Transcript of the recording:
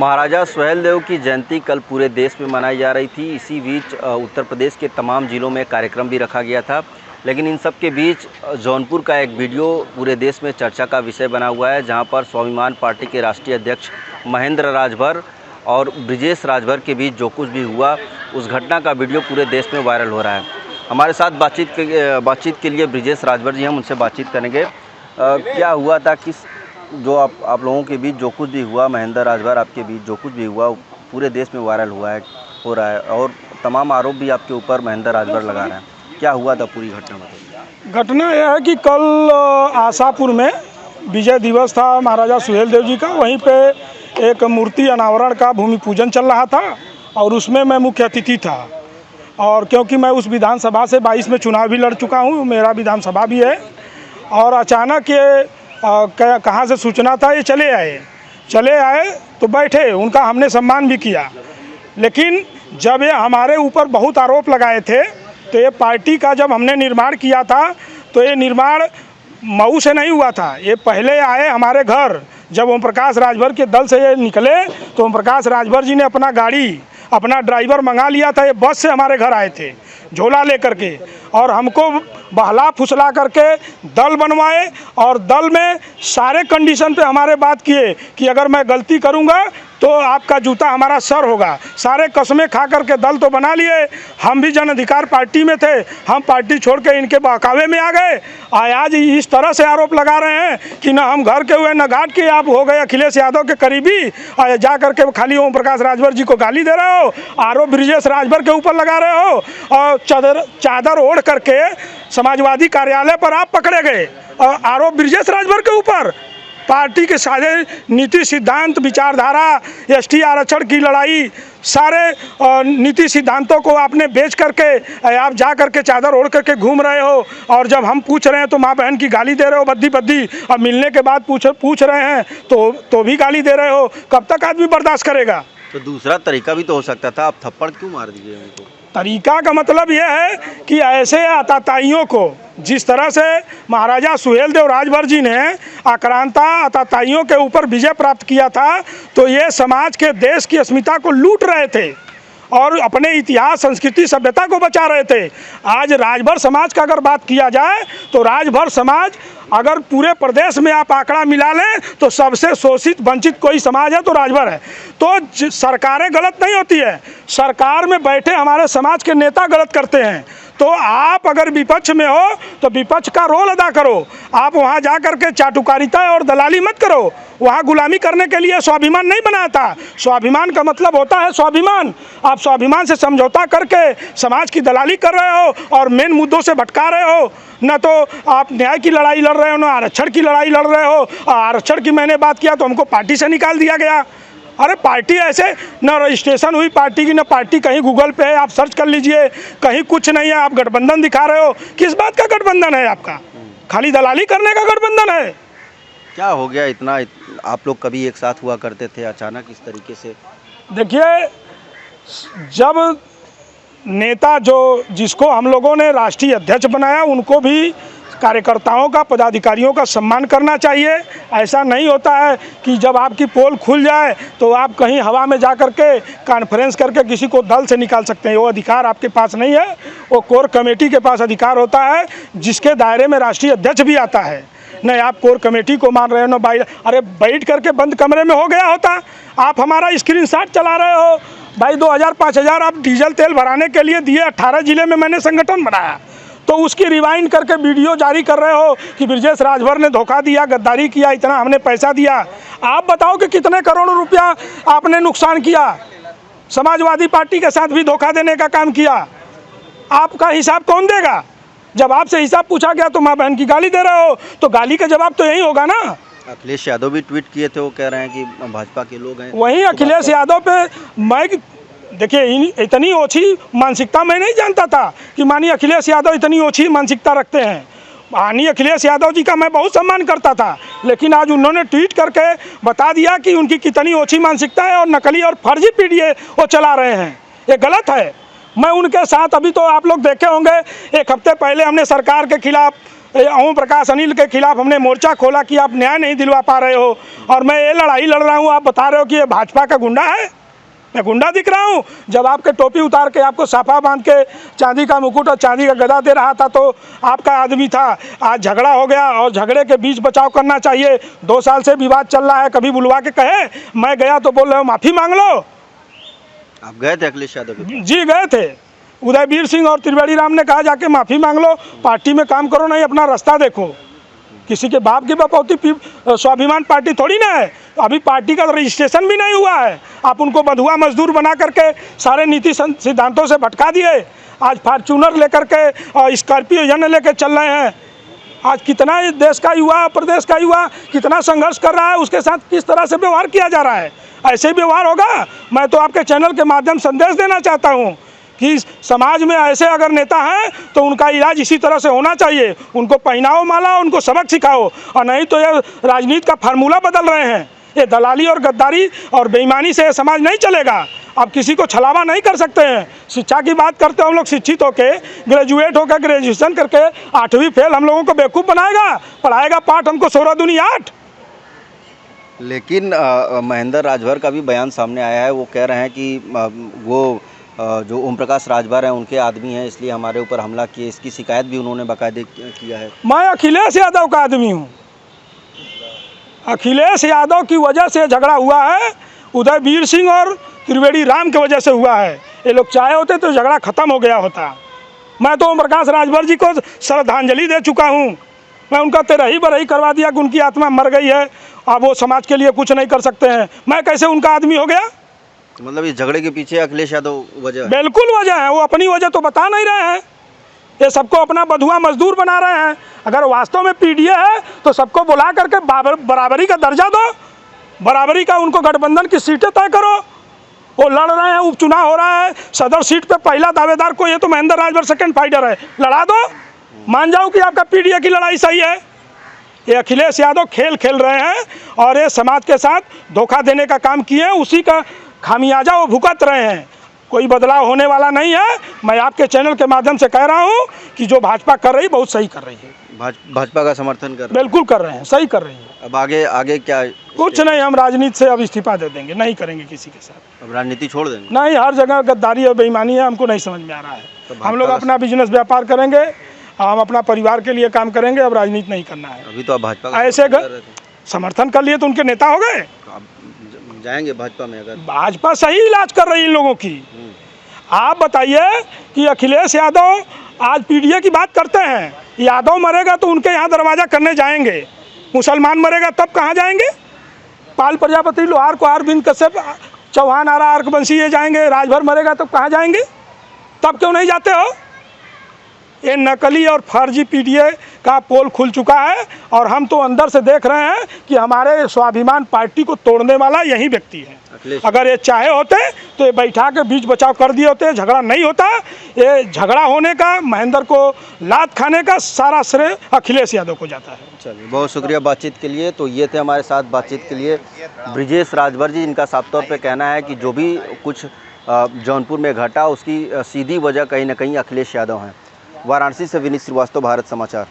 महाराजा सुहेलदेव की जयंती कल पूरे देश में मनाई जा रही थी। इसी बीच उत्तर प्रदेश के तमाम ज़िलों में कार्यक्रम भी रखा गया था, लेकिन इन सब के बीच जौनपुर का एक वीडियो पूरे देश में चर्चा का विषय बना हुआ है, जहां पर स्वाभिमान पार्टी के राष्ट्रीय अध्यक्ष महेंद्र राजभर और ब्रिजेश राजभर के बीच जो कुछ भी हुआ, उस घटना का वीडियो पूरे देश में वायरल हो रहा है। हमारे साथ बातचीत के लिए ब्रिजेश राजभर जी हम उनसे बातचीत करेंगे। क्या हुआ था, किस जो आप लोगों के बीच जो कुछ भी हुआ, महेंद्र राजभर आपके बीच जो कुछ भी हुआ, पूरे देश में वायरल हो रहा है और तमाम आरोप भी आपके ऊपर महेंद्र राजभर लगा रहे हैं। क्या हुआ था, पूरी घटना बताइए। घटना यह है कि कल आशापुर में विजय दिवस था महाराजा सुहेलदेव जी का। वहीं पे एक मूर्ति अनावरण का भूमि पूजन चल रहा था और उसमें मैं मुख्य अतिथि था। और क्योंकि मैं उस विधानसभा से 22 में चुनाव भी लड़ चुका हूँ, मेरा विधानसभा भी है, और अचानक ये कहाँ से सूचना था, ये चले आए तो बैठे, उनका हमने सम्मान भी किया। लेकिन जब ये हमारे ऊपर बहुत आरोप लगाए थे, तो ये पार्टी का जब हमने निर्माण किया था, तो ये निर्माण मऊ से नहीं हुआ था। ये पहले आए हमारे घर, जब ओम प्रकाश राजभर के दल से ये निकले तो ओम प्रकाश राजभर जी ने अपना गाड़ी, अपना ड्राइवर मंगा लिया था। ये बस से हमारे घर आए थे झोला लेकर के, और हमको बहला फुसला करके दल बनवाए, और दल में सारे कंडीशन पे हमारे बात किए कि अगर मैं गलती करूंगा तो आपका जूता हमारा सर होगा। सारे कसमें खा करके दल तो बना लिए। हम भी जन अधिकार पार्टी में थे, हम पार्टी छोड़ के इनके बहकावे में आ गए। आज इस तरह से आरोप लगा रहे हैं कि न हम घर के हुए न घाट के, आप हो गए अखिलेश यादव के करीबी, जा करके खाली ओम प्रकाश राजभर जी को गाली दे रहे हो, आरोप ब्रिजेश राजभर के ऊपर लगा रहे हो, और चादर ओढ़ करके समाजवादी कार्यालय पर आप पकड़े गए और आरोप ब्रिजेश राजभर के ऊपर। पार्टी के सारे नीति सिद्धांत, विचारधारा, एसटी आरक्षण की लड़ाई, सारे नीति सिद्धांतों को आपने बेच करके आप जा करके चादर ओढ़ करके घूम रहे हो। और जब हम पूछ रहे हैं तो माँ बहन की गाली दे रहे हो बद्दी, और मिलने के बाद पूछ रहे हैं तो भी गाली दे रहे हो। कब तक आदमी बर्दाश्त करेगा? तो दूसरा तरीका भी तो हो सकता था, आप थप्पड़ क्यों मार दीजिए उनको? तरीका का मतलब यह है कि ऐसे आताताइयों को, जिस तरह से महाराजा सुहेलदेव राजभर जी ने आक्रांता आताताइयों के ऊपर विजय प्राप्त किया था, तो ये समाज के, देश की अस्मिता को लूट रहे थे और अपने इतिहास, संस्कृति, सभ्यता को बचा रहे थे। आज राजभर समाज का अगर बात किया जाए तो राजभर समाज, अगर पूरे प्रदेश में आप आंकड़ा मिला लें तो सबसे शोषित वंचित कोई समाज है तो राजभर है। तो सरकारें गलत नहीं होती है, सरकार में बैठे हमारे समाज के नेता गलत करते हैं। तो आप अगर विपक्ष में हो तो विपक्ष का रोल अदा करो। आप वहाँ जा कर के चाटुकारिता और दलाली मत करो। वहाँ गुलामी करने के लिए स्वाभिमान नहीं बनाया था। स्वाभिमान का मतलब होता है स्वाभिमान। आप स्वाभिमान से समझौता करके समाज की दलाली कर रहे हो और मेन मुद्दों से भटका रहे हो। न तो आप न्याय की लड़ाई लड़ रहे हो, न आरक्षण की लड़ाई लड़ रहे हो। आरक्षण की मैंने बात किया तो हमको पार्टी से निकाल दिया गया। अरे पार्टी ऐसे न रजिस्ट्रेशन हुई पार्टी की, न पार्टी कहीं गूगल पे है, आप सर्च कर लीजिए, कहीं कुछ नहीं है। आप गठबंधन दिखा रहे हो, किस बात का गठबंधन है आपका? खाली दलाली करने का गठबंधन है। क्या हो गया इतना? आप लोग कभी एक साथ हुआ करते थे, अचानक इस तरीके से? देखिए, जब नेता जिसको हम लोगों ने राष्ट्रीय अध्यक्ष बनाया, उनको भी कार्यकर्ताओं का, पदाधिकारियों का सम्मान करना चाहिए। ऐसा नहीं होता है कि जब आपकी पोल खुल जाए तो आप कहीं हवा में जा कर के कॉन्फ्रेंस करके किसी को दल से निकाल सकते हैं। वो अधिकार आपके पास नहीं है, वो कोर कमेटी के पास अधिकार होता है, जिसके दायरे में राष्ट्रीय अध्यक्ष भी आता है। नहीं, आप कोर कमेटी को मान रहे हो, ना अरे बैठ करके बंद कमरे में हो गया होता। आप हमारा स्क्रीनशॉट चला रहे हो भाई, 2000-5000 आप डीजल तेल भराने के लिए दिए। 18 जिले में मैंने संगठन बनाया, तो उसकी रिवाइंड करके वीडियो जारी कर रहे हो कि ब्रिजेश राजभर ने धोखा दिया, गद्दारी किया, इतना हमने पैसा दिया। आप बताओ कि कितने करोड़ों रुपया आपने नुकसान किया। समाजवादी पार्टी के साथ भी धोखा देने का काम किया। आपका हिसाब कौन देगा? जब आपसे हिसाब पूछा गया तो माँ बहन की गाली दे रहे हो, तो गाली का जवाब तो यही होगा ना। अखिलेश यादव भी ट्वीट किए थे, वो कह रहे हैं कि भाजपा के लोग हैं। वहीं अखिलेश यादव पे मैं, देखिए, इतनी ओछी मानसिकता मैं नहीं जानता था कि माननीय अखिलेश यादव इतनी ओछी मानसिकता रखते हैं। माननीय अखिलेश यादव जी का मैं बहुत सम्मान करता था, लेकिन आज उन्होंने ट्वीट करके बता दिया कि उनकी कितनी ओछी मानसिकता है और नकली और फर्जी पीडीए वो चला रहे हैं। ये गलत है। मैं उनके साथ, अभी तो आप लोग देखे होंगे, एक हफ्ते पहले हमने सरकार के खिलाफ ओम प्रकाश अनिल के खिलाफ हमने मोर्चा खोला कि आप न्याय नहीं दिलवा पा रहे हो, और मैं ये लड़ाई लड़ रहा हूँ, आप बता रहे हो कि ये भाजपा का गुंडा है। मैं गुंडा दिख रहा हूँ? जब आपके टोपी उतार के आपको साफा बांध के चांदी का मुकुट और चांदी का गदा दे रहा था तो आपका आदमी था। आज झगड़ा हो गया और झगड़े के बीच बचाव करना चाहिए। 2 साल से विवाद चल रहा है, कभी बुलवा के कहे, मैं गया तो बोल रहे हो माफ़ी मांग लो। आप गए थे अखिलेश यादव के? जी गए थे। उदयवीर सिंह और त्रिवेणी राम ने कहा जाके माफ़ी मांग लो, पार्टी में काम करो, नहीं अपना रास्ता देखो। किसी के बाप की बपौती स्वाभिमान पार्टी थोड़ी ना है। अभी पार्टी का रजिस्ट्रेशन भी नहीं हुआ है। आप उनको बंधुआ मजदूर बना करके सारे नीति सिद्धांतों से भटका दिए। आज फार्चूनर लेकर के और स्कॉर्पियो जन लेकर चल रहे हैं। आज कितना देश का युवा, प्रदेश का युवा कितना संघर्ष कर रहा है, उसके साथ किस तरह से व्यवहार किया जा रहा है। ऐसे ही व्यवहार होगा? मैं तो आपके चैनल के माध्यम संदेश देना चाहता हूँ कि समाज में ऐसे अगर नेता हैं तो उनका इलाज इसी तरह से होना चाहिए। उनको पहनाओ माला, उनको सबक सिखाओ, और नहीं तो ये राजनीति का फार्मूला बदल रहे हैं। ये दलाली और गद्दारी और बेईमानी से समाज नहीं चलेगा। अब किसी को छलावा नहीं कर सकते हैं। शिक्षा की बात करते हो, हम लोग शिक्षित होके, ग्रेजुएट होकर, ग्रेजुएशन करके 8वीं फेल हम लोगों को बेवकूफ़ बनाएगा, पढ़ाएगा पाठ हमको 16 दूनी 8। लेकिन महेंद्र राजभर का भी बयान सामने आया है। वो कह रहे हैं कि वो जो ओम प्रकाश राजभर हैं उनके आदमी हैं, इसलिए हमारे ऊपर हमला किए। इसकी शिकायत भी उन्होंने बाकायदे किया है। मैं अखिलेश यादव का आदमी हूँ। अखिलेश यादव की वजह से झगड़ा हुआ है, उदयवीर सिंह और त्रिवेणी राम की वजह से हुआ है। ये लोग चाहे होते तो झगड़ा खत्म हो गया होता। मैं तो ओम प्रकाश राजभर जी को श्रद्धांजलि दे चुका हूँ। मैं उनका तेरही बरही करवा दिया कि उनकी आत्मा मर गई है, अब वो समाज के लिए कुछ नहीं कर सकते हैं। मैं कैसे उनका आदमी हो गया? मतलब इस झगड़े के पीछे अखिलेश यादव वजह है? बिल्कुल वजह है। वो अपनी वजह तो बता नहीं रहे हैं। ये सबको अपना बंधुआ मजदूर बना रहे हैं। अगर वास्तव में पीडीए है तो सबको बुला करके बराबरी का दर्जा दो, बराबरी का उनको गठबंधन की सीटें तय करो। वो लड़ रहे हैं, उपचुनाव हो रहा है, सदर सीट पे पहला दावेदार कोई है तो महेंद्र राजभर सेकंड फाइटर है, लड़ा दो। मान जाओ कि आपका पीडीए की लड़ाई सही है। ये अखिलेश यादव खेल खेल रहे हैं और ये समाज के साथ धोखा देने का काम किए हैं, उसी का खामियाजा वो भुगत रहे हैं। कोई बदलाव होने वाला नहीं है। मैं आपके चैनल के माध्यम से कह रहा हूँ कि जो भाजपा कर रही बहुत सही कर रही है। भाजपा का समर्थन कर रहे हैं? बिल्कुल कर रहे हैं, सही कर रही है। अब आगे क्या? कुछ नहीं, हम राजनीति से अब इस्तीफा दे देंगे, नहीं करेंगे किसी के साथ। अब राजनीति छोड़ देंगे? नहीं, हर जगह गद्दारी और बेईमानी है, हमको नहीं समझ में आ रहा है। तो हम लोग अपना बिजनेस व्यापार करेंगे, हम अपना परिवार के लिए काम करेंगे, अब राजनीति नहीं करना है। अभी तो आप भाजपा का ऐसे समर्थन कर लिए तो उनके नेता हो गए। आप जाएंगे भाजपा में? अगर भाजपा सही इलाज कर रही है इन लोगों की। आप बताइए कि अखिलेश यादव आज पीडीए की बात करते हैं, यादव मरेगा तो उनके यहाँ दरवाजा करने जाएंगे, मुसलमान मरेगा तब कहाँ जाएंगे? पाल प्रजापति, लोहार को अरविंद कश्यप, चौहान आरा, अर्कवंशी ये जाएंगे। राजभर मरेगा तब कहाँ जाएंगे? तब क्यों नहीं जाते हो? ये नकली और फर्जी पीडीए का पोल खुल चुका है और हम तो अंदर से देख रहे हैं कि हमारे स्वाभिमान पार्टी को तोड़ने वाला यही व्यक्ति है। अगर ये चाहे होते तो ये बैठा के बीच बचाव कर दिए होते, झगड़ा नहीं होता। ये झगड़ा होने का, महेंद्र को लात खाने का सारा श्रेय अखिलेश यादव को जाता है। चलिए, बहुत शुक्रिया बातचीत के लिए। तो ये थे हमारे साथ बातचीत के लिए ब्रिजेश राजभर जी, जिनका साफ तौर पर कहना है कि जो भी कुछ जौनपुर में घटा उसकी सीधी वजह कहीं ना कहीं अखिलेश यादव हैं। वाराणसी से विनीत श्रीवास्तव, भारत समाचार।